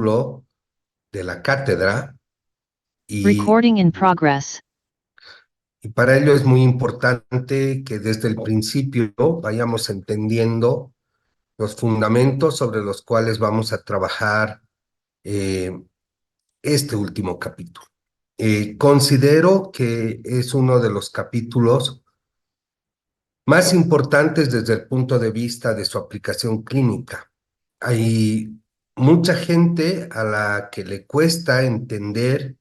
de la cátedra y, Recording in progress. y para ello es muy importante que desde el principio vayamos entendiendo los fundamentos sobre los cuales vamos a trabajar eh, este último capítulo. Considero que es uno de los capítulos más importantes desde el punto de vista de su aplicación clínica. Hay mucha gente a la que le cuesta entender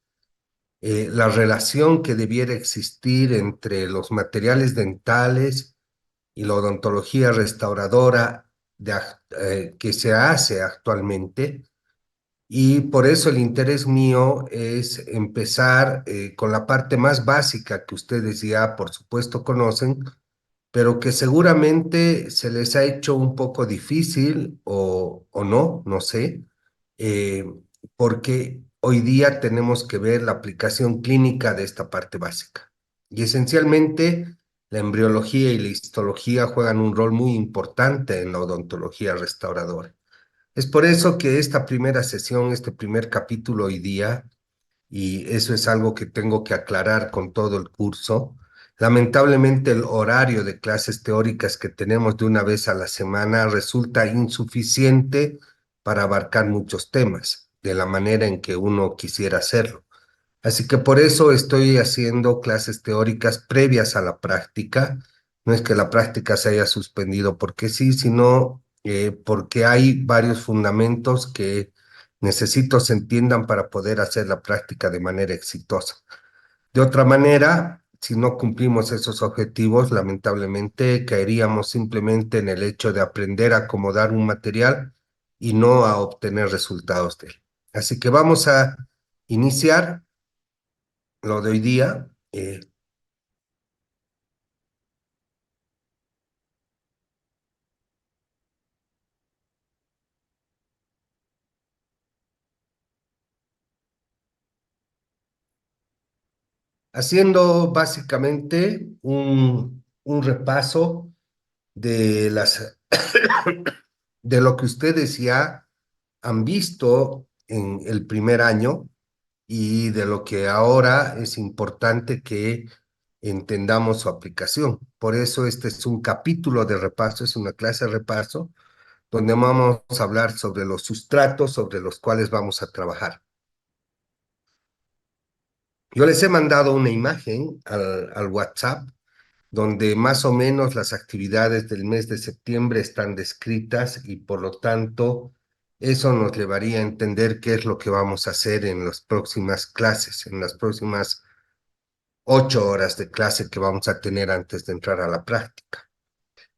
la relación que debiera existir entre los materiales dentales y la odontología restauradora que se hace actualmente. Y por eso el interés mío es empezar con la parte más básica que ustedes ya, por supuesto, conocen, pero que seguramente se les ha hecho un poco difícil o no, no sé, eh, porque hoy día tenemos que ver la aplicación clínica de esta parte básica. Y esencialmente, la embriología y la histología juegan un rol muy importante en la odontología restauradora. Es por eso que esta primera sesión, este primer capítulo hoy día, y eso es algo que tengo que aclarar con todo el curso. Lamentablemente el horario de clases teóricas que tenemos de una vez a la semana resulta insuficiente para abarcar muchos temas de la manera en que uno quisiera hacerlo. Así que por eso estoy haciendo clases teóricas previas a la práctica. No es que la práctica se haya suspendido porque sí, sino porque hay varios fundamentos que necesito se entiendan para poder hacer la práctica de manera exitosa. De otra manera, si no cumplimos esos objetivos, lamentablemente caeríamos simplemente en el hecho de aprender a acomodar un material y no a obtener resultados de él. Así que vamos a iniciar lo de hoy día, haciendo básicamente un repaso de de lo que ustedes ya han visto en el primer año y de lo que ahora es importante que entendamos su aplicación. Por eso este es un capítulo de repaso, es una clase de repaso, donde vamos a hablar sobre los sustratos sobre los cuales vamos a trabajar. Yo les he mandado una imagen al WhatsApp donde más o menos las actividades del mes de septiembre están descritas y por lo tanto eso nos llevaría a entender qué es lo que vamos a hacer en las próximas clases, en las próximas 8 horas de clase que vamos a tener antes de entrar a la práctica.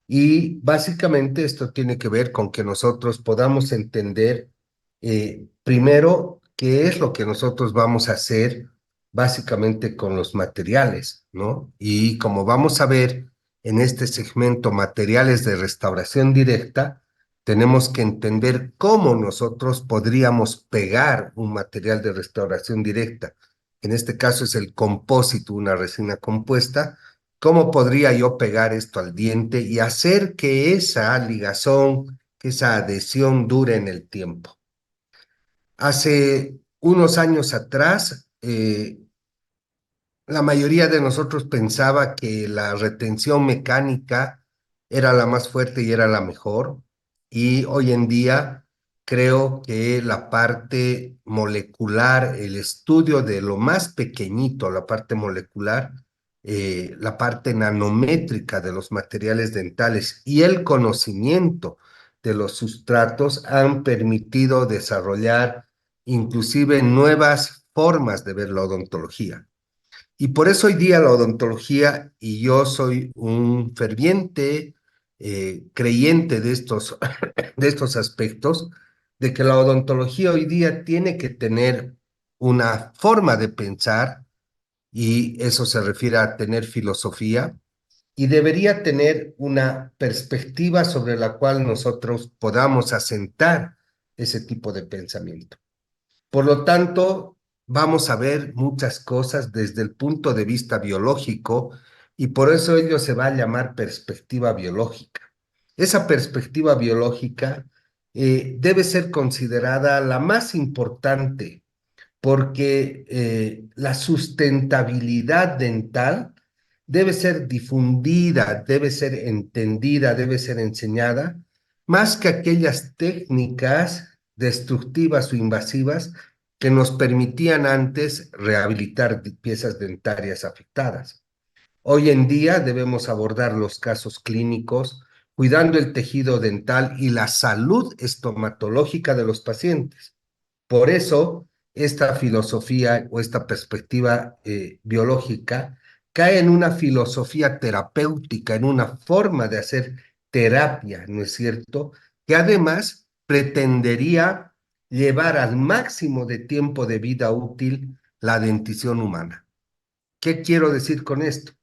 Y básicamente esto tiene que ver con que nosotros podamos entender primero qué es lo que nosotros vamos a hacer básicamente con los materiales, ¿no? Y como vamos a ver en este segmento materiales de restauración directa, tenemos que entender cómo nosotros podríamos pegar un material de restauración directa. En este caso es el compósito, una resina compuesta. ¿Cómo podría yo pegar esto al diente y hacer que esa ligazón, que esa adhesión dure en el tiempo? Hace unos años atrás, la mayoría de nosotros pensaba que la retención mecánica era la más fuerte y era la mejor. Y hoy en día creo que la parte molecular, el estudio de lo más pequeñito, la parte molecular, la parte nanométrica de los materiales dentales y el conocimiento de los sustratos han permitido desarrollar inclusive nuevas formas de ver la odontología. Y por eso hoy día la odontología, y yo soy un ferviente creyente de estos aspectos, de que la odontología hoy día tiene que tener una forma de pensar, y eso se refiere a tener filosofía, y debería tener una perspectiva sobre la cual nosotros podamos asentar ese tipo de pensamiento. Por lo tanto, vamos a ver muchas cosas desde el punto de vista biológico y por eso ello se va a llamar perspectiva biológica. Esa perspectiva biológica debe ser considerada la más importante porque la sustentabilidad dental debe ser difundida, debe ser entendida, debe ser enseñada, más que aquellas técnicas destructivas o invasivas que nos permitían antes rehabilitar piezas dentarias afectadas. Hoy en día debemos abordar los casos clínicos cuidando el tejido dental y la salud estomatológica de los pacientes. Por eso, esta filosofía o esta perspectiva biológica cae en una filosofía terapéutica, en una forma de hacer terapia, ¿no es cierto? Que además pretendería llevar al máximo de tiempo de vida útil la dentición humana. ¿Qué quiero decir con esto?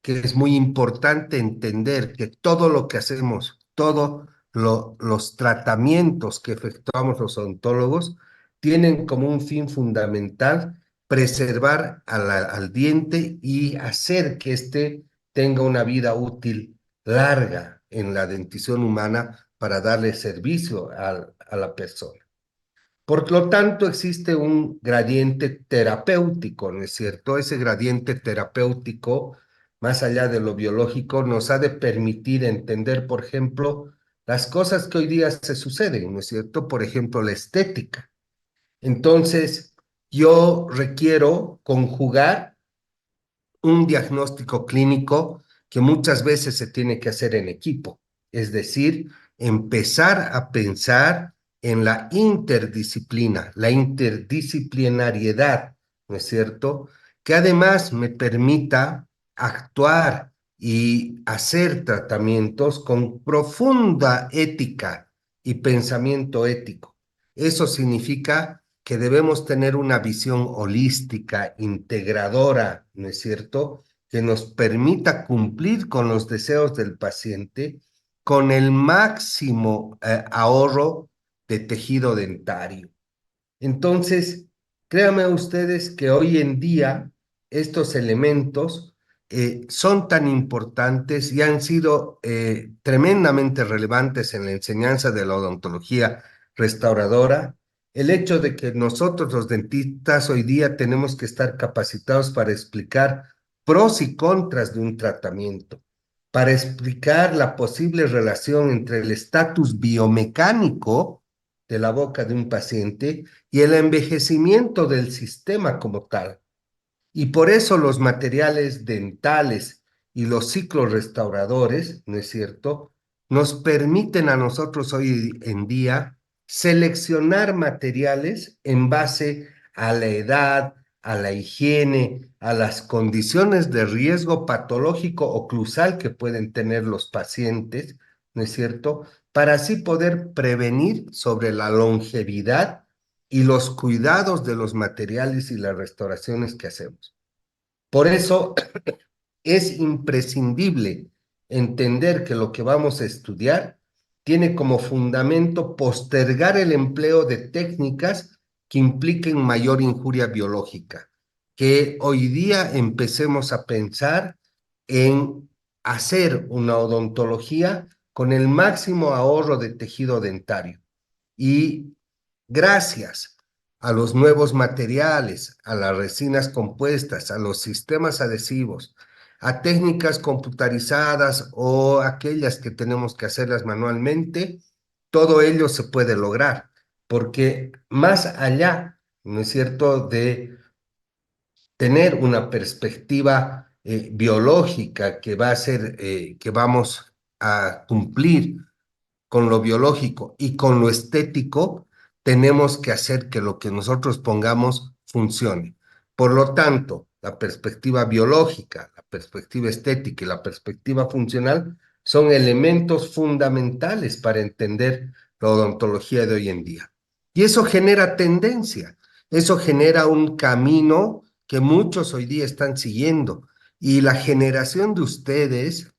Que es muy importante entender que todo lo que hacemos, todos los tratamientos que efectuamos los odontólogos, tienen como un fin fundamental preservar al diente y hacer que éste tenga una vida útil larga en la dentición humana para darle servicio a la persona. Por lo tanto, existe un gradiente terapéutico, ¿no es cierto? Ese gradiente terapéutico, más allá de lo biológico, nos ha de permitir entender, por ejemplo, las cosas que hoy día se suceden, ¿no es cierto? Por ejemplo, la estética. Entonces, yo requiero conjugar un diagnóstico clínico que muchas veces se tiene que hacer en equipo, es decir, empezar a pensar en la interdisciplinariedad, ¿no es cierto? Que además me permita actuar y hacer tratamientos con profunda ética y pensamiento ético. Eso significa que debemos tener una visión holística, integradora, ¿no es cierto?, que nos permita cumplir con los deseos del paciente con el máximo ahorro de tejido dentario. Entonces, créanme ustedes que hoy en día estos elementos son tan importantes y han sido tremendamente relevantes en la enseñanza de la odontología restauradora. El hecho de que nosotros los dentistas hoy día tenemos que estar capacitados para explicar pros y contras de un tratamiento, para explicar la posible relación entre el estatus biomecánico de la boca de un paciente y el envejecimiento del sistema como tal. Y por eso los materiales dentales y los ciclos restauradores, ¿no es cierto?, nos permiten a nosotros hoy en día seleccionar materiales en base a la edad, a la higiene, a las condiciones de riesgo patológico oclusal que pueden tener los pacientes, ¿no es cierto?, para así poder prevenir sobre la longevidad y los cuidados de los materiales y las restauraciones que hacemos. Por eso es imprescindible entender que lo que vamos a estudiar tiene como fundamento postergar el empleo de técnicas que impliquen mayor injuria biológica, que hoy día empecemos a pensar en hacer una odontología con el máximo ahorro de tejido dentario. Y gracias a los nuevos materiales, a las resinas compuestas, a los sistemas adhesivos, a técnicas computarizadas o aquellas que tenemos que hacerlas manualmente, todo ello se puede lograr, porque más allá, ¿no es cierto?, de tener una perspectiva biológica que va a ser, que vamos a cumplir con lo biológico y con lo estético, tenemos que hacer que lo que nosotros pongamos funcione. Por lo tanto, la perspectiva biológica, la perspectiva estética y la perspectiva funcional son elementos fundamentales para entender la odontología de hoy en día. Y eso genera tendencia, eso genera un camino que muchos hoy día están siguiendo. Y la generación de ustedes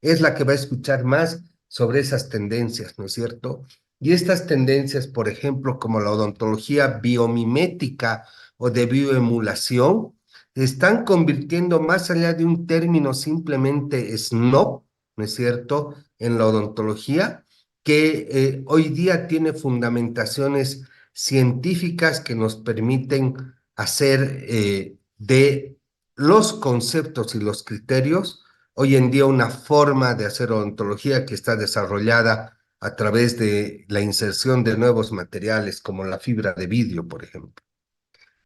es la que va a escuchar más sobre esas tendencias, ¿no es cierto? Y estas tendencias, por ejemplo, como la odontología biomimética o de bioemulación, están convirtiendo más allá de un término simplemente snob, ¿no es cierto?, en la odontología, que hoy día tiene fundamentaciones científicas que nos permiten hacer de los conceptos y los criterios hoy en día una forma de hacer odontología que está desarrollada a través de la inserción de nuevos materiales como la fibra de vidrio, por ejemplo.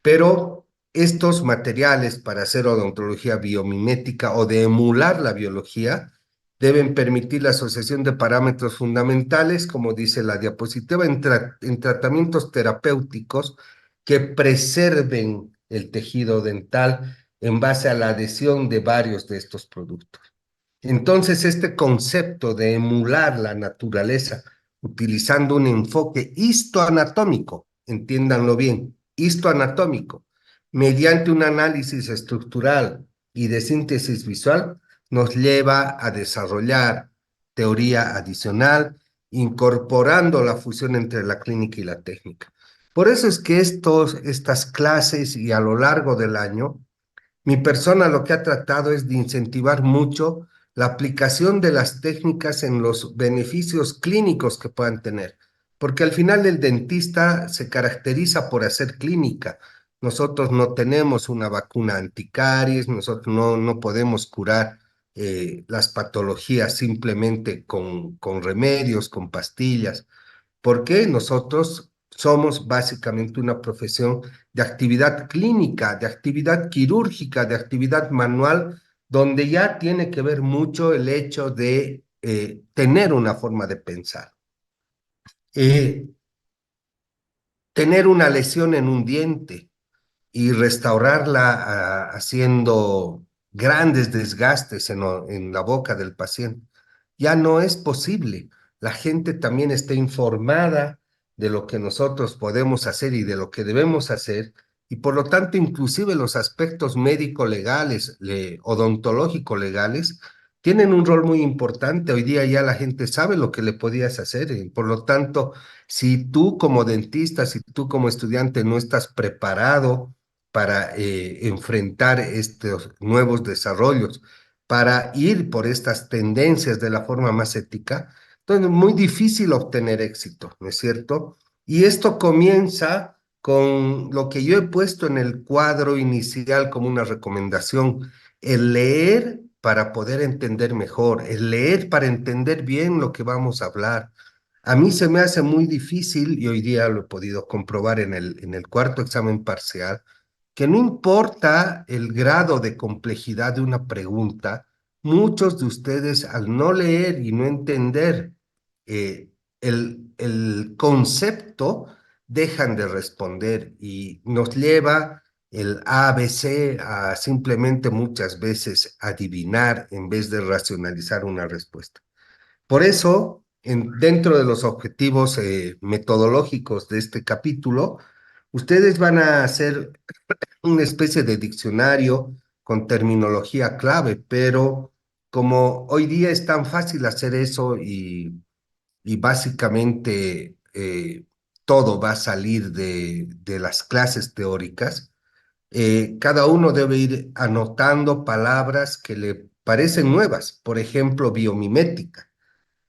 Pero estos materiales para hacer odontología biomimética o de emular la biología deben permitir la asociación de parámetros fundamentales, como dice la diapositiva, en tratamientos terapéuticos que preserven el tejido dental en base a la adhesión de varios de estos productos. Entonces, este concepto de emular la naturaleza utilizando un enfoque histoanatómico, entiéndanlo bien, histoanatómico, mediante un análisis estructural y de síntesis visual, nos lleva a desarrollar teoría adicional, incorporando la fusión entre la clínica y la técnica. Por eso es que estas clases y a lo largo del año mi persona lo que ha tratado es de incentivar mucho la aplicación de las técnicas en los beneficios clínicos que puedan tener, porque al final el dentista se caracteriza por hacer clínica. Nosotros no tenemos una vacuna anticaries, nosotros no podemos curar las patologías simplemente con remedios, con pastillas porque nosotros somos básicamente una profesión de actividad clínica, de actividad quirúrgica, de actividad manual, donde ya tiene que ver mucho el hecho de tener una forma de pensar. Eh, Tener una lesión en un diente y restaurarla haciendo grandes desgastes en la boca del paciente. Ya no es posible. La gente también está informada de lo que nosotros podemos hacer y de lo que debemos hacer, y por lo tanto, inclusive los aspectos médico-legales, odontológico-legales, tienen un rol muy importante. Hoy día ya la gente sabe lo que le podías hacer, y por lo tanto, si tú como dentista, si tú como estudiante no estás preparado para enfrentar estos nuevos desarrollos, para ir por estas tendencias de la forma más ética, entonces es muy difícil obtener éxito, ¿no es cierto? Y esto comienza con lo que yo he puesto en el cuadro inicial como una recomendación, el leer para poder entender mejor, el leer para entender bien lo que vamos a hablar. A mí se me hace muy difícil, y hoy día lo he podido comprobar en el cuarto examen parcial, que no importa el grado de complejidad de una pregunta, muchos de ustedes al no leer y no entender eh, el concepto, dejan de responder y nos lleva el ABC a simplemente muchas veces adivinar en vez de racionalizar una respuesta. Por eso, dentro de los objetivos metodológicos de este capítulo, ustedes van a hacer una especie de diccionario con terminología clave, pero como hoy día es tan fácil hacer eso y básicamente todo va a salir de las clases teóricas, cada uno debe ir anotando palabras que le parecen nuevas, por ejemplo, biomimética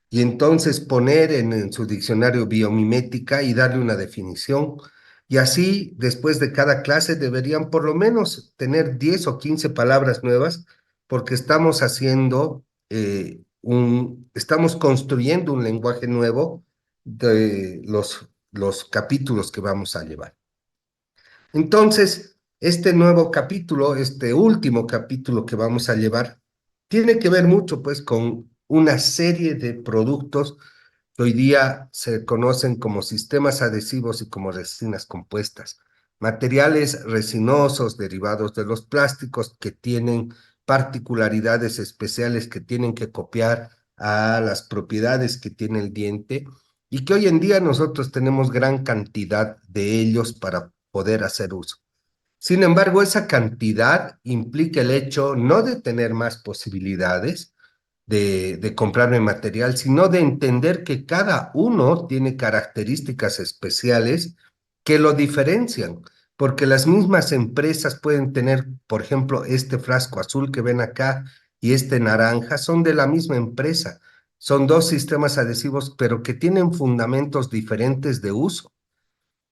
y entonces poner en su diccionario biomimética y darle una definición. Y así, después de cada clase, deberían por lo menos tener 10 o 15 palabras nuevas, porque estamos haciendo estamos construyendo un lenguaje nuevo de los capítulos que vamos a llevar. Entonces, este nuevo capítulo, este último capítulo que vamos a llevar, tiene que ver mucho pues con una serie de productos que hoy día se conocen como sistemas adhesivos y como resinas compuestas, materiales resinosos derivados de los plásticos que tienen particularidades especiales que tienen que copiar a las propiedades que tiene el diente y que hoy en día nosotros tenemos gran cantidad de ellos para poder hacer uso. Sin embargo, esa cantidad implica el hecho no de tener más posibilidades de comprarme material, sino de entender que cada uno tiene características especiales que lo diferencian, porque las mismas empresas pueden tener, por ejemplo, este frasco azul que ven acá y este naranja, son de la misma empresa, son dos sistemas adhesivos, pero que tienen fundamentos diferentes de uso.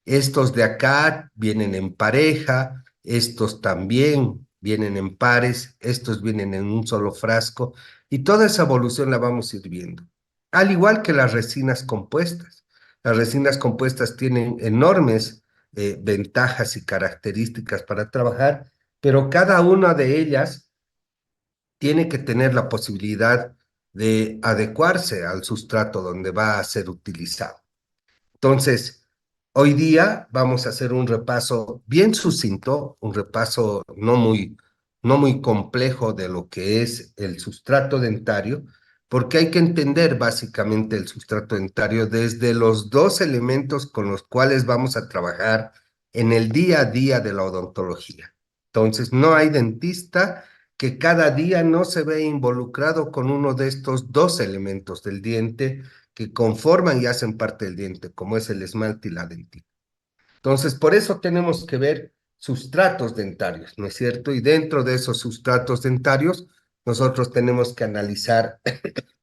Estos de acá vienen en pareja, estos también vienen en pares, estos vienen en un solo frasco y toda esa evolución la vamos a ir viendo. Al igual que las resinas compuestas. Las resinas compuestas tienen enormes ventajas y características para trabajar, pero cada una de ellas tiene que tener la posibilidad de adecuarse al sustrato donde va a ser utilizado. Entonces, hoy día vamos a hacer un repaso bien sucinto, un repaso no muy complejo de lo que es el sustrato dentario, porque hay que entender básicamente el sustrato dentario desde los dos elementos con los cuales vamos a trabajar en el día a día de la odontología. Entonces, no hay dentista que cada día no se ve involucrado con uno de estos dos elementos del diente que conforman y hacen parte del diente, como es el esmalte y la dentina. Entonces, por eso tenemos que ver sustratos dentarios, ¿no es cierto? Y dentro de esos sustratos dentarios, nosotros tenemos que analizar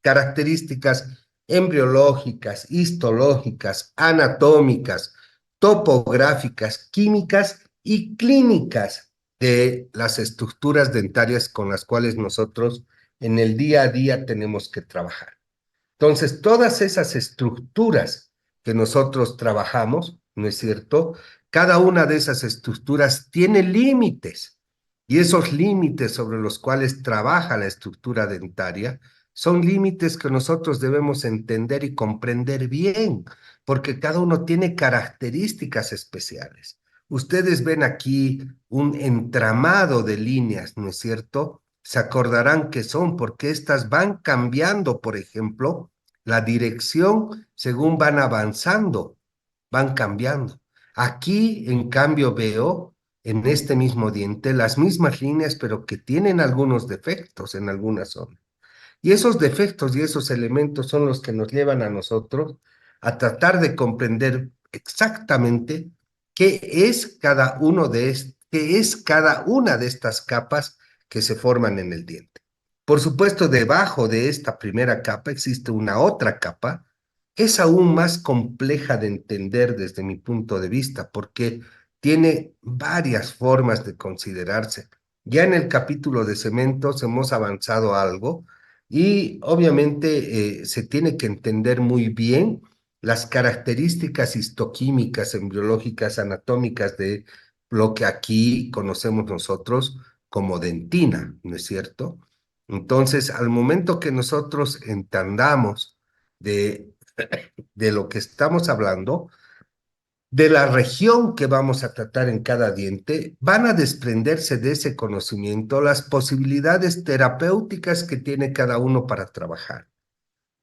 características embriológicas, histológicas, anatómicas, topográficas, químicas y clínicas de las estructuras dentarias con las cuales nosotros en el día a día tenemos que trabajar. Entonces, todas esas estructuras que nosotros trabajamos, ¿no es cierto? Cada una de esas estructuras tiene límites y esos límites sobre los cuales trabaja la estructura dentaria son límites que nosotros debemos entender y comprender bien, porque cada uno tiene características especiales. Ustedes ven aquí un entramado de líneas, ¿no es cierto? Se acordarán que son porque estas van cambiando, por ejemplo, la dirección según van avanzando, van cambiando. Aquí, en cambio, veo en este mismo diente las mismas líneas, pero que tienen algunos defectos en algunas zonas. Y esos defectos y esos elementos son los que nos llevan a nosotros a tratar de comprender exactamente qué es cada uno qué es cada una de estas capas que se forman en el diente. Por supuesto, debajo de esta primera capa existe una otra capa que es aún más compleja de entender desde mi punto de vista, porque tiene varias formas de considerarse. Ya en el capítulo de cementos hemos avanzado algo y obviamente se tiene que entender muy bien las características histoquímicas, embriológicas, anatómicas de lo que aquí conocemos nosotros como dentina, ¿no es cierto? Entonces, al momento que nosotros entendamos de, de lo que estamos hablando, de la región que vamos a tratar en cada diente, van a desprenderse de ese conocimiento las posibilidades terapéuticas que tiene cada uno para trabajar.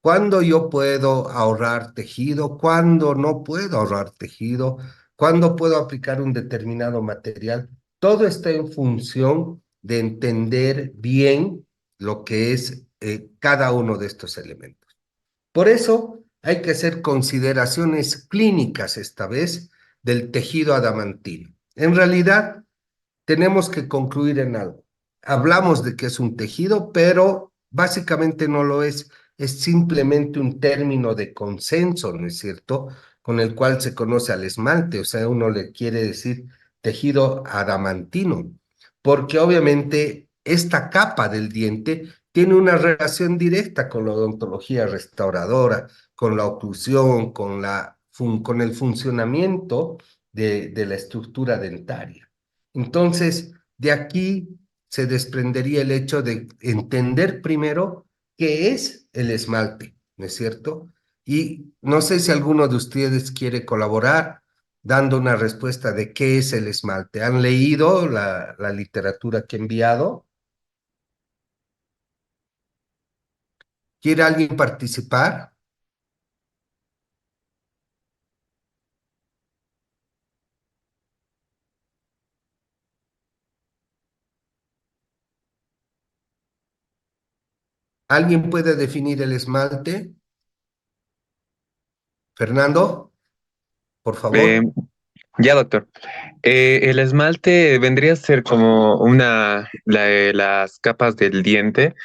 ¿Cuándo yo puedo ahorrar tejido? ¿Cuándo no puedo ahorrar tejido? ¿Cuándo puedo aplicar un determinado material? Todo está en función de entender bien lo que es cada uno de estos elementos. Por eso hay que hacer consideraciones clínicas esta vez del tejido adamantino. En realidad, tenemos que concluir en algo. Hablamos de que es un tejido, pero básicamente no lo es. Es simplemente un término de consenso, ¿no es cierto? Con el cual se conoce al esmalte, o sea, uno le quiere decir tejido adamantino, porque obviamente esta capa del diente tiene una relación directa con la odontología restauradora, con la oclusión, con el funcionamiento de la estructura dentaria. Entonces, de aquí se desprendería el hecho de entender primero qué es el esmalte, ¿no es cierto? Y no sé si alguno de ustedes quiere colaborar dando una respuesta de qué es el esmalte. ¿Han leído la literatura que he enviado? ¿Quiere alguien participar? ¿Alguien puede definir el esmalte? Fernando, por Eh, favor. ya, doctor. El esmalte vendría a ser como una de las capas del diente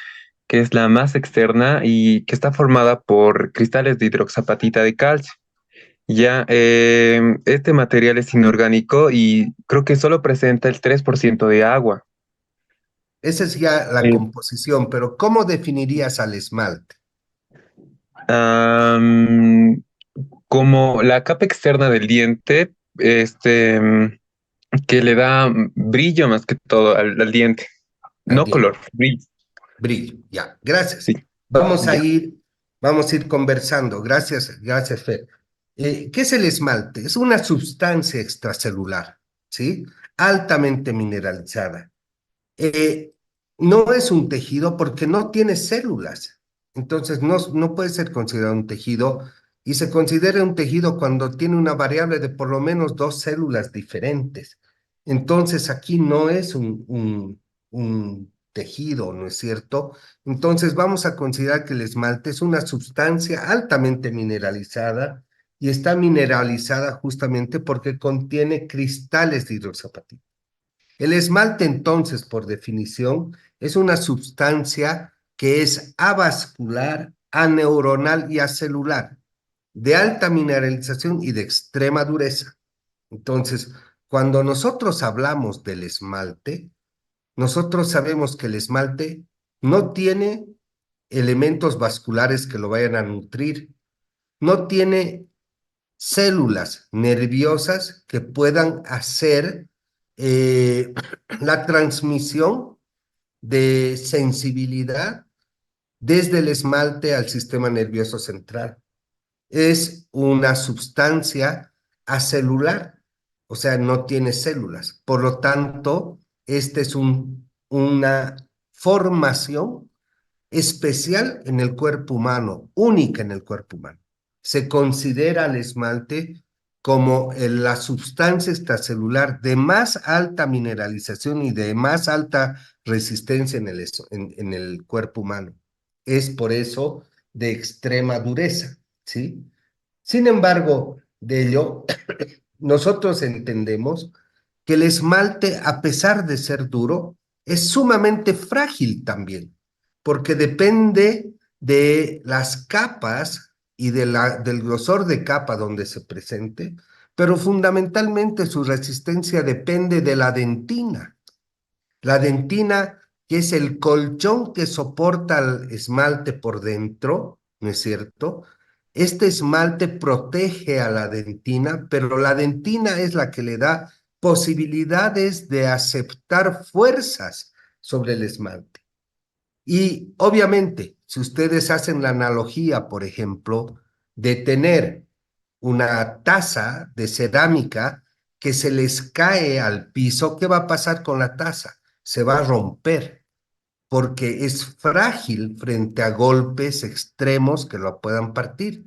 que es la más externa y que está formada por cristales de hidroxapatita de calcio. Ya, este material es inorgánico y creo que solo presenta el 3% de agua. Esa es ya la Eh, composición, pero ¿cómo definirías al esmalte? am, Como la capa externa del diente, que le da brillo más que todo al diente, Al no color, diente. brillo. Brillo, ya, Sí, gracias. Vamos a ya. ir, vamos a ir conversando. Gracias, gracias, Fer. ¿Qué es el esmalte? Es una sustancia extracelular, ¿sí? Altamente mineralizada. Eh, no es un tejido porque no tiene células. Entonces no puede ser considerado un tejido y se considera un tejido cuando tiene una variable de por lo menos dos células diferentes. Entonces aquí no es un tejido, ¿no es cierto? Entonces vamos a considerar que el esmalte es una sustancia altamente mineralizada y está mineralizada justamente porque contiene cristales de hidroxapatita. El esmalte, entonces, por definición, es una sustancia que es avascular, aneuronal y acelular, de alta mineralización y de extrema dureza. Entonces, cuando nosotros hablamos del esmalte, nosotros sabemos que el esmalte no tiene elementos vasculares que lo vayan a nutrir, no tiene células nerviosas que puedan hacer eh, la transmisión de sensibilidad desde el esmalte al sistema nervioso central. Es una sustancia acelular, o sea, no tiene células. Por lo tanto, esta es una formación especial en el cuerpo humano, única en el cuerpo humano. Se considera el esmalte como la sustancia extracelular de más alta mineralización y de más alta resistencia en el cuerpo humano. Es por eso de extrema dureza, ¿sí? Sin embargo, de ello, nosotros entendemos que el esmalte, a pesar de ser duro, es sumamente frágil también, porque depende de las capas y del grosor de capa donde se presente, pero fundamentalmente su resistencia depende de la dentina. La dentina, que es el colchón que soporta el esmalte por dentro, ¿no es cierto? Este esmalte protege a la dentina, pero la dentina es la que le da posibilidades de aceptar fuerzas sobre el esmalte. Y obviamente, si ustedes hacen la analogía, por ejemplo, de tener una taza de cerámica que se les cae al piso, ¿qué va a pasar con la taza? Se va a romper porque es frágil frente a golpes extremos que lo puedan partir.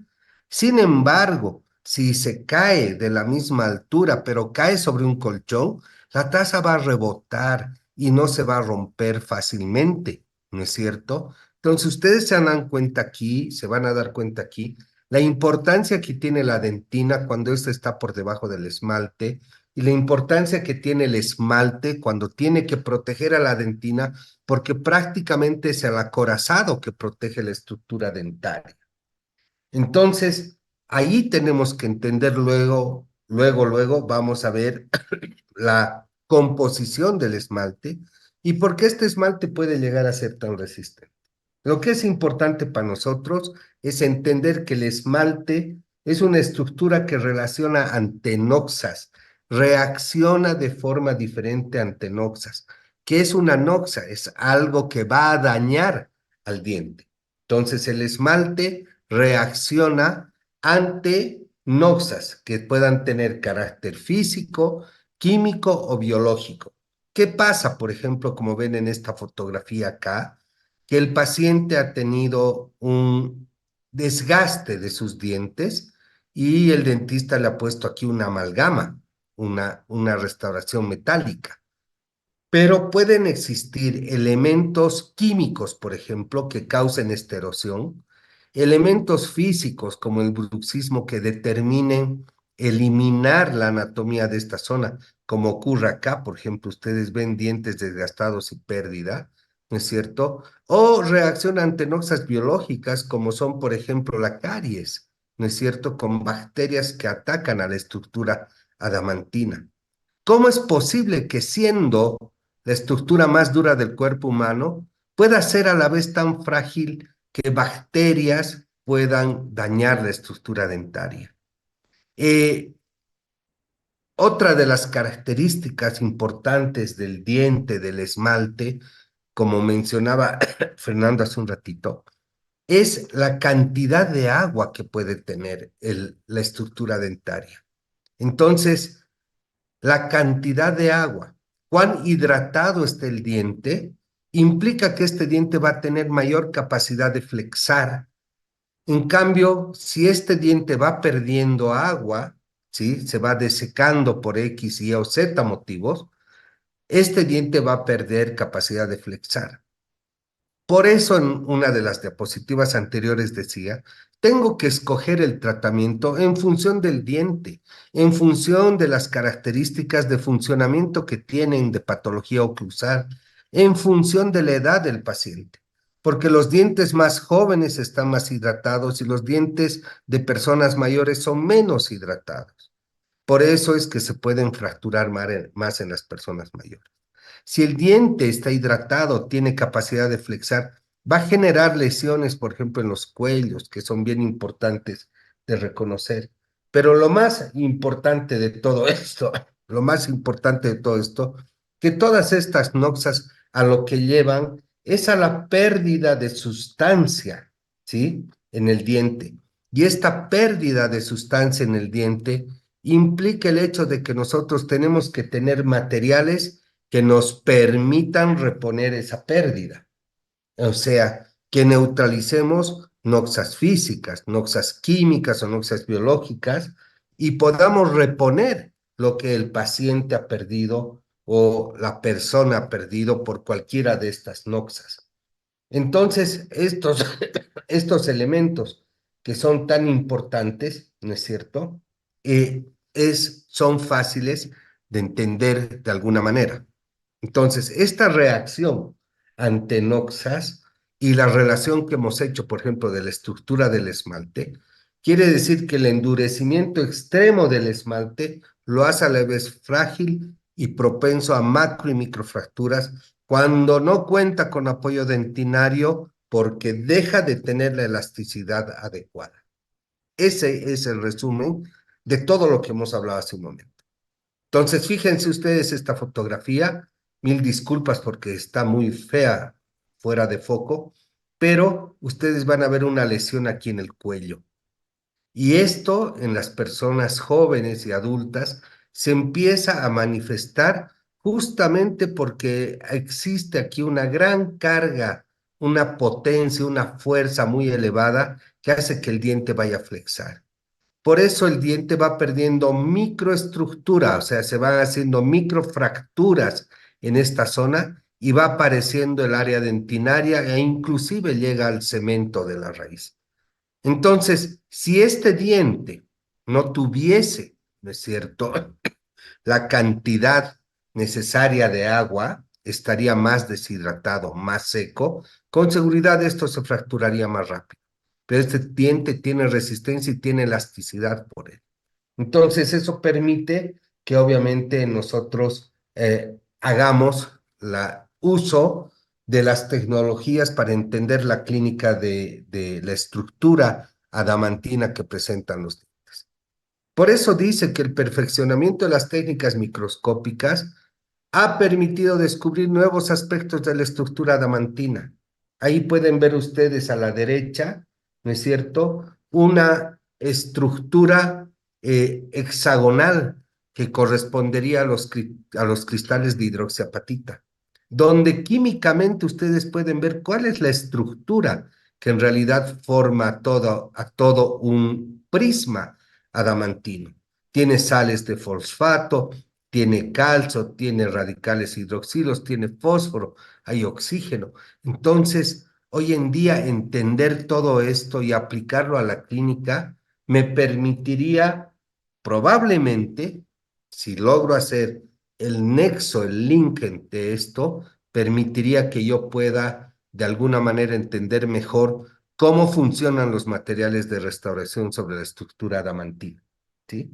Sin embargo, si se cae de la misma altura, pero cae sobre un colchón, la taza va a rebotar y no se va a romper fácilmente, ¿no es cierto? Entonces, ustedes se dan cuenta aquí, se van a dar cuenta aquí, la importancia que tiene la dentina cuando ésta está por debajo del esmalte y la importancia que tiene el esmalte cuando tiene que proteger a la dentina porque prácticamente es el acorazado que protege la estructura dentaria. Entonces, ahí tenemos que entender luego vamos a ver la composición del esmalte y por qué este esmalte puede llegar a ser tan resistente. Lo que es importante para nosotros es entender que el esmalte es una estructura que relaciona antenoxas, reacciona de forma diferente ante noxas. ¿Qué es una noxa? Es algo que va a dañar al diente. Entonces el esmalte reacciona ante noxas que puedan tener carácter físico, químico o biológico. ¿Qué pasa, por ejemplo, como ven en esta fotografía acá? Que el paciente ha tenido un desgaste de sus dientes y el dentista le ha puesto aquí una amalgama, una restauración metálica. Pero pueden existir elementos químicos, por ejemplo, que causen esta erosión, elementos físicos como el bruxismo que determinen eliminar la anatomía de esta zona, como ocurre acá, por ejemplo, ustedes ven dientes desgastados y pérdida, ¿no es cierto? O reacciona ante noxas biológicas como son, por ejemplo, la caries, ¿no es cierto? Con bacterias que atacan a la estructura adamantina. ¿Cómo es posible que siendo la estructura más dura del cuerpo humano pueda ser a la vez tan frágil que bacterias puedan dañar la estructura dentaria? Eh, Otra de las características importantes del diente, del esmalte, como mencionaba Fernando hace un ratito, es la cantidad de agua que puede tener la estructura dentaria. Entonces, la cantidad de agua, cuán hidratado esté el diente, implica que este diente va a tener mayor capacidad de flexar. En cambio, si este diente va perdiendo agua, ¿sí? Se va desecando por X, Y o Z motivos, este diente va a perder capacidad de flexar. Por eso en una de las diapositivas anteriores decía, tengo que escoger el tratamiento en función del diente, en función de las características de funcionamiento que tienen de patología oclusal, en función de la edad del paciente, porque los dientes más jóvenes están más hidratados y los dientes de personas mayores son menos hidratados. Por eso es que se pueden fracturar más en las personas mayores. Si el diente está hidratado, tiene capacidad de flexar, va a generar lesiones, por ejemplo, en los cuellos, que son bien importantes de reconocer. Pero lo más importante de todo esto, lo más importante de todo esto, que todas estas noxas a lo que llevan es a la pérdida de sustancia, ¿sí? En el diente. Y esta pérdida de sustancia en el diente implica el hecho de que nosotros tenemos que tener materiales que nos permitan reponer esa pérdida. O sea, que neutralicemos noxas físicas, noxas químicas o noxas biológicas y podamos reponer lo que el paciente ha perdido o la persona ha perdido por cualquiera de estas noxas. Entonces, estos elementos que son tan importantes, ¿no es cierto? Son fáciles de entender de alguna manera. Entonces, esta reacción ante noxas y la relación que hemos hecho, por ejemplo, de la estructura del esmalte, quiere decir que el endurecimiento extremo del esmalte lo hace a la vez frágil y propenso a macro y microfracturas cuando no cuenta con apoyo dentinario porque deja de tener la elasticidad adecuada. Ese es el resumen de todo lo que hemos hablado hace un momento. Entonces, fíjense ustedes esta fotografía, mil disculpas porque está muy fea fuera de foco, pero ustedes van a ver una lesión aquí en el cuello. Y esto en las personas jóvenes y adultas se empieza a manifestar justamente porque existe aquí una gran carga, una potencia, una fuerza muy elevada que hace que el diente vaya a flexar. Por eso el diente va perdiendo microestructura, o sea, se van haciendo microfracturas en esta zona y va apareciendo el área dentinaria e inclusive llega al cemento de la raíz. Entonces, si este diente no tuviese, ¿no es cierto?, la cantidad necesaria de agua, estaría más deshidratado, más seco, con seguridad esto se fracturaría más rápido. Pero este diente tiene resistencia y tiene elasticidad por él. Entonces, eso permite que obviamente nosotros hagamos uso de las tecnologías para entender la clínica de la estructura adamantina que presentan los dientes. Por eso dice que el perfeccionamiento de las técnicas microscópicas ha permitido descubrir nuevos aspectos de la estructura adamantina. Ahí pueden ver ustedes a la derecha, ¿no es cierto? Una estructura hexagonal que correspondería a los cristales de hidroxiapatita, donde químicamente ustedes pueden ver cuál es la estructura que en realidad forma a todo un prisma adamantino. Tiene sales de fosfato, tiene calcio, tiene radicales hidroxilos, tiene fósforo, hay oxígeno. Entonces, hoy en día entender todo esto y aplicarlo a la clínica me permitiría probablemente, si logro hacer el nexo, el link entre esto, permitiría que yo pueda de alguna manera entender mejor cómo funcionan los materiales de restauración sobre la estructura adamantina, ¿sí?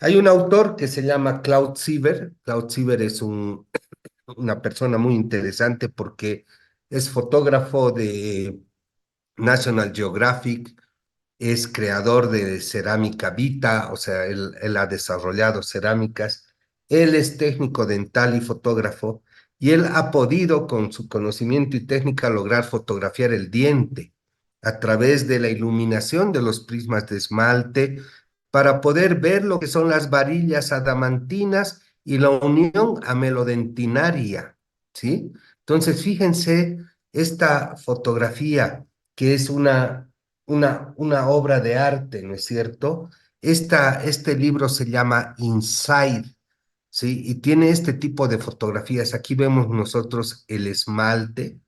Hay un autor que se llama Claude Siever. Claude Siever es una persona muy interesante porque es fotógrafo de National Geographic, es creador de cerámica Vita, o sea, él ha desarrollado cerámicas, él es técnico dental y fotógrafo, y él ha podido con su conocimiento y técnica lograr fotografiar el diente a través de la iluminación de los prismas de esmalte para poder ver lo que son las varillas adamantinas y la unión amelodentinaria, ¿sí? Entonces, fíjense, esta fotografía que es una obra de arte, ¿no es cierto? Este libro se llama Inside, ¿sí? Y tiene este tipo de fotografías. Aquí vemos nosotros el esmalte,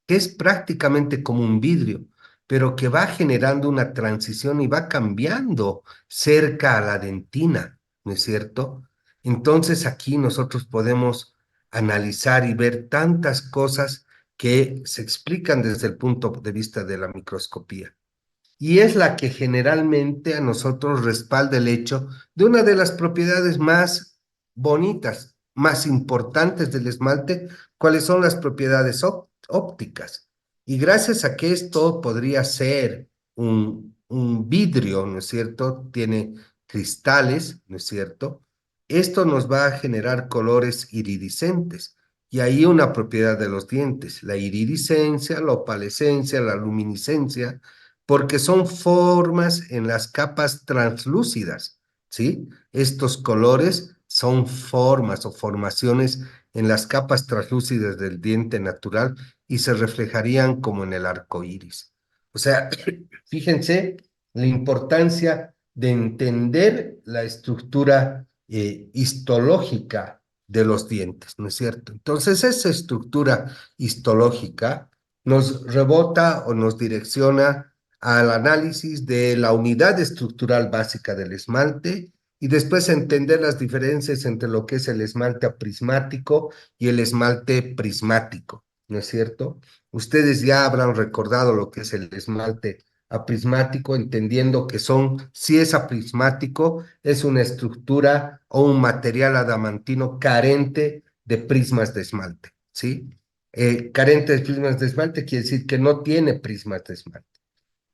que es prácticamente como un vidrio, pero que va generando una transición y va cambiando cerca a la dentina, ¿no es cierto? Entonces aquí nosotros podemos analizar y ver tantas cosas que se explican desde el punto de vista de la microscopía y es la que generalmente a nosotros respalda el hecho de una de las propiedades más bonitas, más importantes del esmalte, cuáles son las propiedades ópticas. Y gracias a que esto podría ser un vidrio, ¿no es cierto? Tiene cristales, ¿no es cierto? Esto nos va a generar colores iridiscentes. Y ahí una propiedad de los dientes, la iridiscencia, la opalescencia, la luminiscencia, porque son formas en las capas translúcidas, ¿sí? Estos colores son formas o formaciones en las capas translúcidas del diente natural y se reflejarían como en el arco iris. O sea, fíjense la importancia de entender la estructura histológica de los dientes, ¿no es cierto? Entonces, esa estructura histológica nos rebota o nos direcciona al análisis de la unidad estructural básica del esmalte y después entender las diferencias entre lo que es el esmalte aprismático y el esmalte prismático, ¿no es cierto? Ustedes ya habrán recordado lo que es el esmalte aprismático, entendiendo que son, si es aprismático, es una estructura o un material adamantino carente de prismas de esmalte, ¿sí? Carente de prismas de esmalte quiere decir que no tiene prismas de esmalte.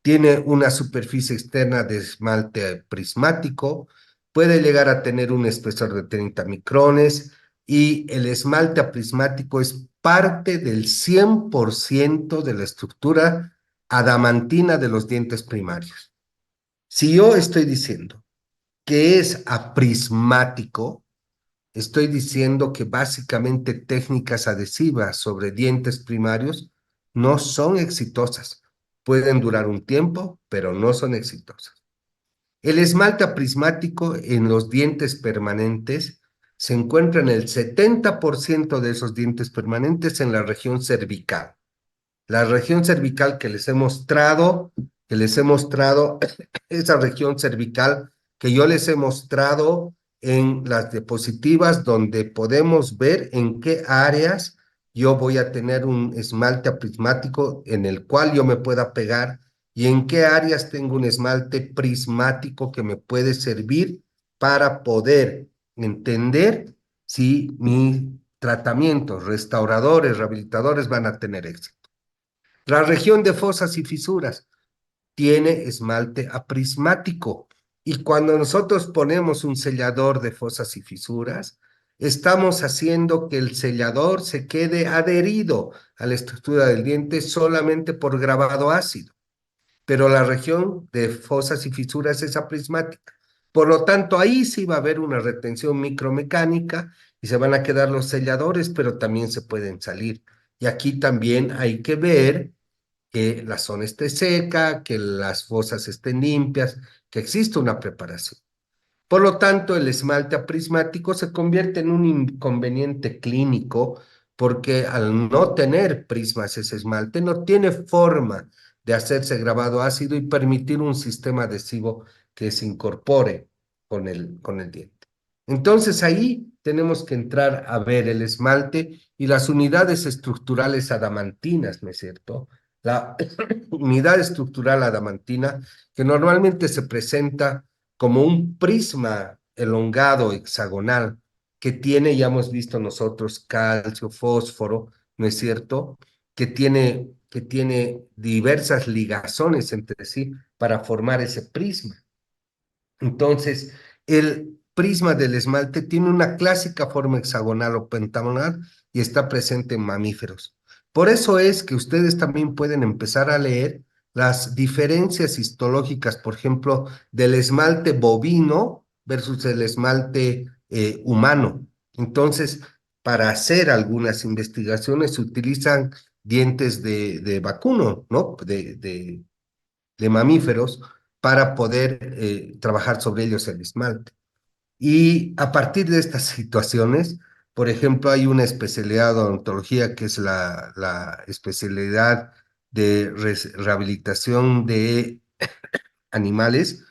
Tiene una superficie externa de esmalte prismático, puede llegar a tener un espesor de 30 micrones y el esmalte prismático es parte del 100% de la estructura adamantina de los dientes primarios. Si yo estoy diciendo que es aprismático, estoy diciendo que básicamente técnicas adhesivas sobre dientes primarios no son exitosas. Pueden durar un tiempo, pero no son exitosas. El esmalte aprismático en los dientes permanentes se encuentra en el 70% de esos dientes permanentes en la región cervical. La región cervical que les he mostrado, esa región cervical que yo les he mostrado en las diapositivas donde podemos ver en qué áreas yo voy a tener un esmalte prismático en el cual yo me pueda pegar y en qué áreas tengo un esmalte prismático que me puede servir para poder entender si mis tratamientos restauradores, rehabilitadores van a tener éxito. La región de fosas y fisuras tiene esmalte aprismático y cuando nosotros ponemos un sellador de fosas y fisuras, estamos haciendo que el sellador se quede adherido a la estructura del diente solamente por grabado ácido, pero la región de fosas y fisuras es aprismática. Por lo tanto, ahí sí va a haber una retención micromecánica y se van a quedar los selladores, pero también se pueden salir. Y aquí también hay que ver que la zona esté seca, que las fosas estén limpias, que exista una preparación. Por lo tanto, el esmalte aprismático se convierte en un inconveniente clínico porque al no tener prismas ese esmalte no tiene forma de hacerse grabado ácido y permitir un sistema adhesivo que se incorpore con el diente. Entonces ahí tenemos que entrar a ver el esmalte y las unidades estructurales adamantinas, ¿no es cierto? La unidad estructural adamantina, que normalmente se presenta como un prisma elongado hexagonal que tiene, ya hemos visto nosotros, calcio, fósforo, ¿no es cierto? Que tiene diversas ligazones entre sí para formar ese prisma. Entonces, el prisma del esmalte tiene una clásica forma hexagonal o pentagonal y está presente en mamíferos. Por eso es que ustedes también pueden empezar a leer las diferencias histológicas, por ejemplo, del esmalte bovino versus el esmalte humano. Entonces, para hacer algunas investigaciones se utilizan dientes de vacuno, ¿no? De mamíferos para poder trabajar sobre ellos el esmalte. Y a partir de estas situaciones, por ejemplo, hay una especialidad de odontología que es la especialidad de rehabilitación de animales.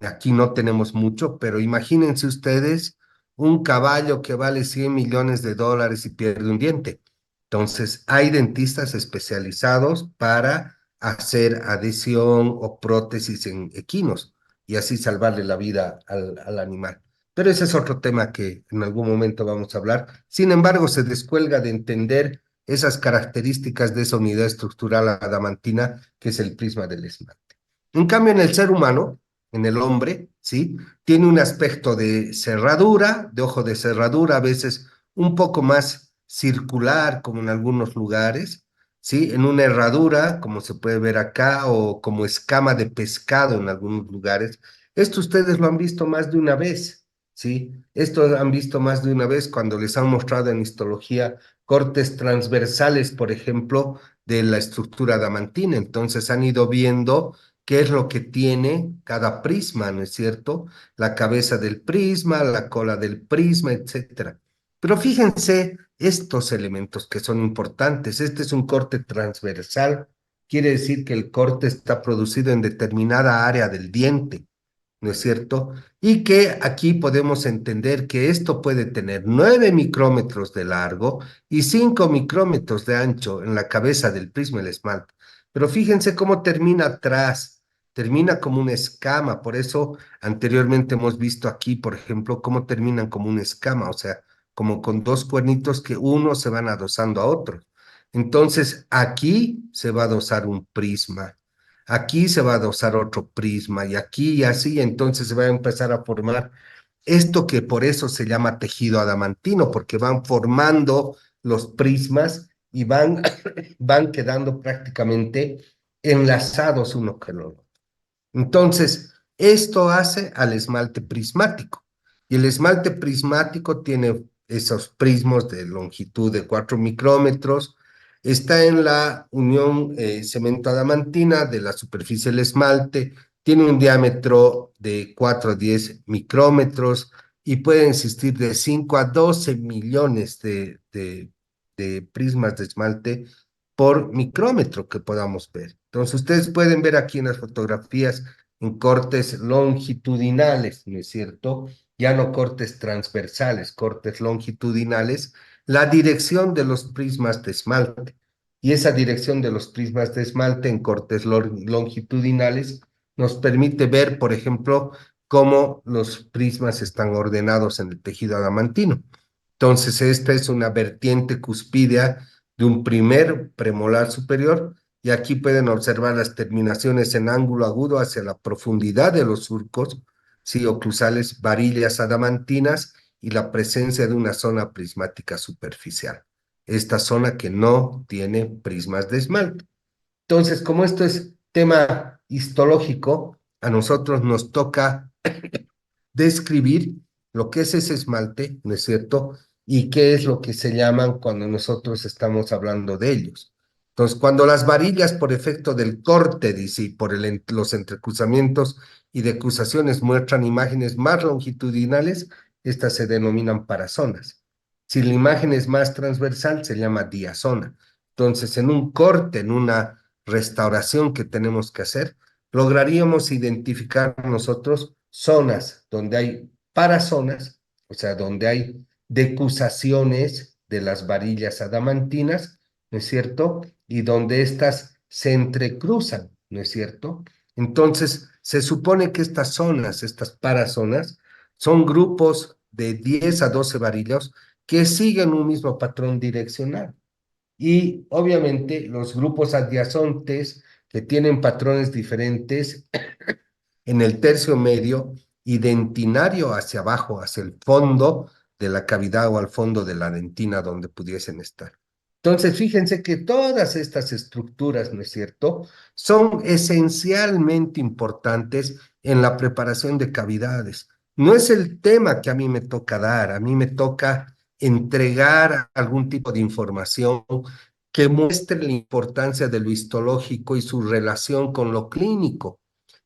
Aquí no tenemos mucho, pero imagínense ustedes un caballo que vale 100 millones de dólares y pierde un diente. Entonces, hay dentistas especializados para hacer adhesión o prótesis en equinos y así salvarle la vida al animal. Pero ese es otro tema que en algún momento vamos a hablar. Sin embargo, se descuelga de entender esas características de esa unidad estructural adamantina que es el prisma del esmalte. En cambio, en el ser humano, en el hombre, ¿sí? Tiene un aspecto de cerradura, de ojo de cerradura, a veces un poco más circular, como en algunos lugares, ¿sí? En una herradura, como se puede ver acá, o como escama de pescado en algunos lugares. Esto ustedes lo han visto más de una vez, ¿sí? Esto han visto más de una vez cuando les han mostrado en histología cortes transversales, por ejemplo, de la estructura adamantina. Entonces han ido viendo qué es lo que tiene cada prisma, ¿no es cierto? La cabeza del prisma, la cola del prisma, etcétera. Pero fíjense estos elementos que son importantes. Este es un corte transversal, quiere decir que el corte está producido en determinada área del diente, ¿no es cierto? Y que aquí podemos entender que esto puede tener 9 micrómetros de largo y 5 micrómetros de ancho en la cabeza del prisma del esmalte. Pero fíjense cómo termina atrás, termina como una escama, por eso anteriormente hemos visto aquí, por ejemplo, cómo terminan como una escama, o sea, como con dos cuernitos que uno se van adosando a otro. Entonces, aquí se va a adosar un prisma, aquí se va a adosar otro prisma y aquí y así, entonces se va a empezar a formar esto que por eso se llama tejido adamantino, porque van formando los prismas y van quedando prácticamente enlazados uno con el otro. Entonces, esto hace al esmalte prismático. Y el esmalte prismático tiene esos prismos de longitud de 4 micrómetros. Está en la unión cemento-adamantina de la superficie del esmalte. Tiene un diámetro de 4 a 10 micrómetros y puede existir de 5 a 12 millones de prismas de esmalte por micrómetro que podamos ver. Entonces, ustedes pueden ver aquí en las fotografías en cortes longitudinales, ¿no es cierto? Ya no cortes transversales, cortes longitudinales, la dirección de los prismas de esmalte. Y esa dirección de los prismas de esmalte en cortes longitudinales nos permite ver, por ejemplo, cómo los prismas están ordenados en el tejido adamantino. Entonces, esta es una vertiente cuspídea de un primer premolar superior y aquí pueden observar las terminaciones en ángulo agudo hacia la profundidad de los surcos, sí, oclusales, varillas adamantinas y la presencia de una zona prismática superficial. Esta zona que no tiene prismas de esmalte. Entonces, como esto es tema histológico, a nosotros nos toca describir lo que es ese esmalte, ¿no es cierto? Y qué es lo que se llaman cuando nosotros estamos hablando de ellos. Entonces, cuando las varillas por efecto del corte, dice, y por los entrecruzamientos y decruzaciones muestran imágenes más longitudinales, estas se denominan parazonas. Si la imagen es más transversal, se llama diazona. Entonces, en un corte, en una restauración que tenemos que hacer, lograríamos identificar nosotros zonas donde hay parazonas, o sea, donde hay decusaciones de las varillas adamantinas, ¿no es cierto? Y donde éstas se entrecruzan, ¿no es cierto? Entonces, se supone que estas zonas, estas parazonas, son grupos de 10 a 12 varillas que siguen un mismo patrón direccional. Y obviamente los grupos adyacentes que tienen patrones diferentes en el tercio medio y dentinario hacia abajo, hacia el fondo de la cavidad o al fondo de la dentina donde pudiesen estar. Entonces, fíjense que todas estas estructuras, ¿no es cierto?, son esencialmente importantes en la preparación de cavidades. No es el tema que a mí me toca dar, a mí me toca entregar algún tipo de información que muestre la importancia de lo histológico y su relación con lo clínico.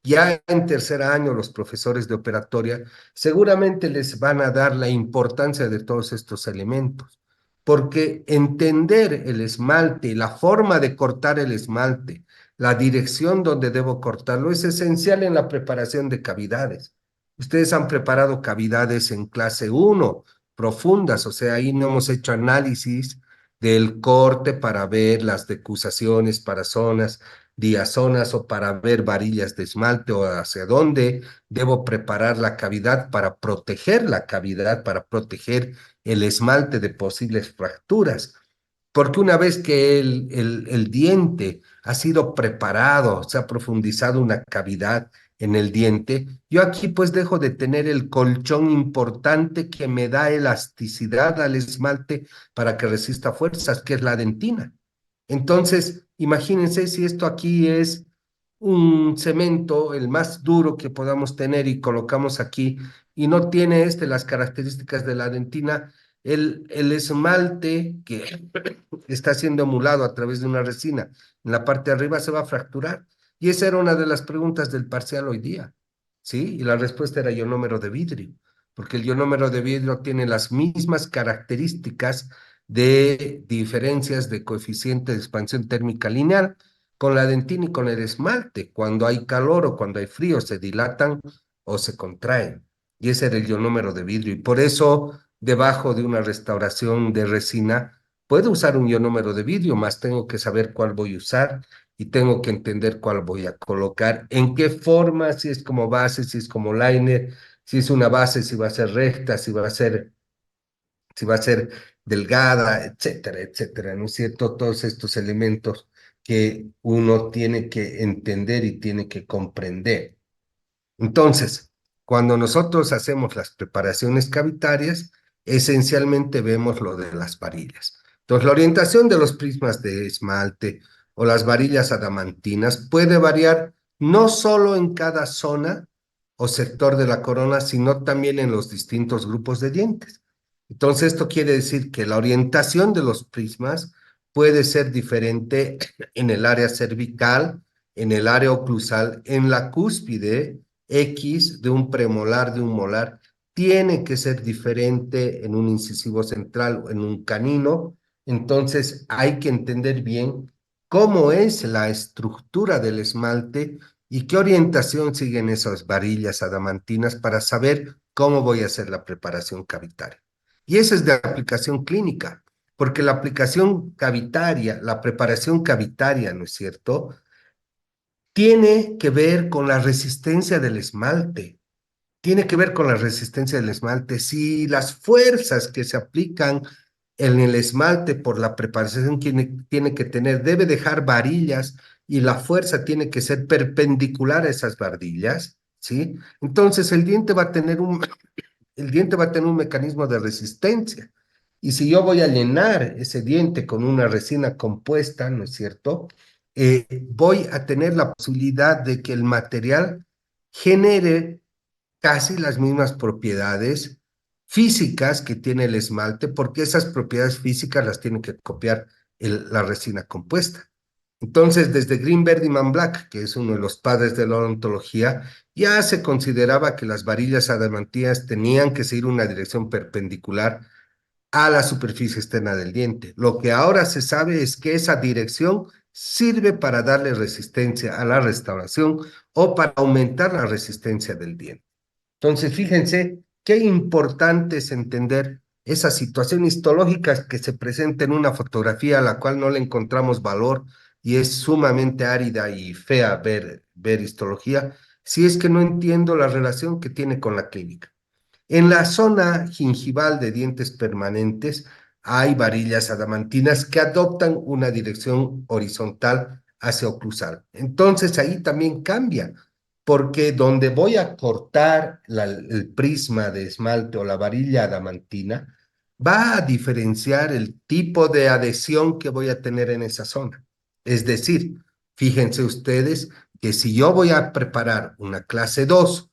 Ya en tercer año, los profesores de operatoria seguramente les van a dar la importancia de todos estos elementos, porque entender el esmalte y la forma de cortar el esmalte, la dirección donde debo cortarlo, es esencial en la preparación de cavidades. Ustedes han preparado cavidades en clase uno profundas, o sea, ahí no hemos hecho análisis del corte para ver las decusaciones para zonas diazonas o para ver varillas de esmalte o hacia dónde debo preparar la cavidad para proteger la cavidad, para proteger el esmalte de posibles fracturas. Porque una vez que el diente ha sido preparado, se ha profundizado una cavidad en el diente, yo aquí pues dejo de tener el colchón importante que me da elasticidad al esmalte para que resista fuerzas, que es la dentina. Entonces, imagínense si esto aquí es un cemento, el más duro que podamos tener y colocamos aquí, y no tiene las características de la dentina, el esmalte que está siendo emulado a través de una resina en la parte de arriba se va a fracturar. Y esa era una de las preguntas del parcial hoy día, ¿sí? Y la respuesta era ionómero de vidrio, porque el ionómero de vidrio tiene las mismas características de diferencias de coeficiente de expansión térmica lineal con la dentina y con el esmalte. Cuando hay calor o cuando hay frío se dilatan o se contraen. Y ese era el ionómero de vidrio. Y por eso, debajo de una restauración de resina, puedo usar un ionómero de vidrio, más tengo que saber cuál voy a usar y tengo que entender cuál voy a colocar, en qué forma, si es como base, si es como liner, si es una base, si va a ser recta, si va a ser delgada, etcétera, etcétera, ¿no es cierto? Todos estos elementos que uno tiene que entender y tiene que comprender. Entonces, cuando nosotros hacemos las preparaciones cavitarias, esencialmente vemos lo de las varillas. Entonces, la orientación de los prismas de esmalte o las varillas adamantinas puede variar no solo en cada zona o sector de la corona, sino también en los distintos grupos de dientes. Entonces, esto quiere decir que la orientación de los prismas puede ser diferente en el área cervical, en el área oclusal, en la cúspide X de un premolar, de un molar, tiene que ser diferente en un incisivo central o en un canino. Entonces, hay que entender bien cómo es la estructura del esmalte y qué orientación siguen esas varillas adamantinas para saber cómo voy a hacer la preparación cavitaria. Y eso es de aplicación clínica, porque la aplicación cavitaria, la preparación cavitaria, ¿no es cierto?, tiene que ver con la resistencia del esmalte, tiene que ver con la resistencia del esmalte. Si las fuerzas que se aplican en el esmalte por la preparación tiene que tener, debe dejar varillas y la fuerza tiene que ser perpendicular a esas varillas, ¿sí? Entonces el diente va a tener un mecanismo de resistencia. Y si yo voy a llenar ese diente con una resina compuesta, ¿no es cierto? Voy a tener la posibilidad de que el material genere casi las mismas propiedades físicas que tiene el esmalte, porque esas propiedades físicas las tiene que copiar la resina compuesta. Entonces, desde Greenberg y Man Black, que es uno de los padres de la odontología, ya se consideraba que las varillas adamantinas tenían que seguir una dirección perpendicular a la superficie externa del diente. Lo que ahora se sabe es que esa dirección sirve para darle resistencia a la restauración o para aumentar la resistencia del diente. Entonces, fíjense qué importante es entender esa situación histológica que se presenta en una fotografía a la cual no le encontramos valor y es sumamente árida y fea ver histología, si es que no entiendo la relación que tiene con la clínica. En la zona gingival de dientes permanentes hay varillas adamantinas que adoptan una dirección horizontal hacia oclusal. Entonces ahí también cambia, porque donde voy a cortar el prisma de esmalte o la varilla adamantina, va a diferenciar el tipo de adhesión que voy a tener en esa zona. Es decir, fíjense ustedes que si yo voy a preparar una clase 2